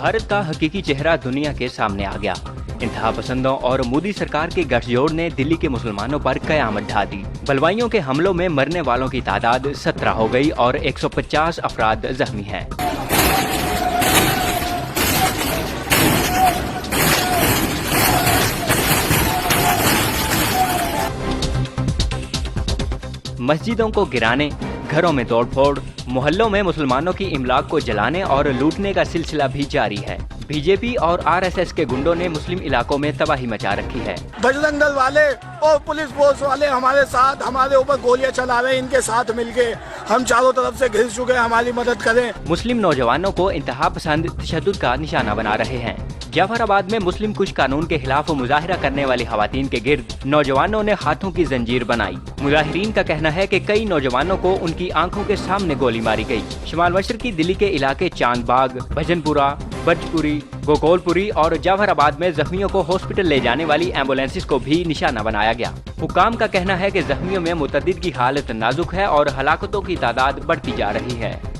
भारत का हकीकी चेहरा दुनिया के सामने आ गया। इंतहा पसंदों और मोदी सरकार के गठजोड़ ने दिल्ली के मुसलमानों पर कयामत ढा दी। बलवाइयों के हमलों में मरने वालों की तादाद 17 हो गई और 150 अफराद जख्मी हैं। मस्जिदों को गिराने, घरों में तोड़फोड़, मोहल्लों में मुसलमानों की इमलाक को जलाने और लूटने का सिलसिला भी जारी है। बीजेपी और आरएसएस के गुंडों ने मुस्लिम इलाकों में तबाही मचा रखी है। बजरंग दल वाले और पुलिस फोर्स वाले हमारे साथ, हमारे ऊपर गोलियां चला रहे हैं। इनके साथ मिलके हम चारों तरफ से घिर चुके हैं, हमारी मदद करें। मुस्लिम नौजवानों को इंतहा पसंद तशद्दुद का निशाना बना रहे हैं। जाफराबाद में मुस्लिम कुश कानून के खिलाफ मुजाहिरा करने वाली खवातीन के गिर्द नौजवानों ने हाथों की जंजीर बनाई। मुजाहिरीन का कहना है कि कई नौजवानों को उनकी आंखों के सामने गोली मारी गई। शुमाल मशरकी दिल्ली के इलाके चांदबाग, भजनपुरा, बजपुरी, गोकोलपुरी और जाफराबाद में जख्मियों को हॉस्पिटल ले जाने वाली एम्बुलेंसेस को भी निशाना बनाया गया। हुक्काम का कहना है कि जख्मियों में मुतअद्दिद की हालत नाजुक है और हलाकतों की तादाद बढ़ती जा रही है।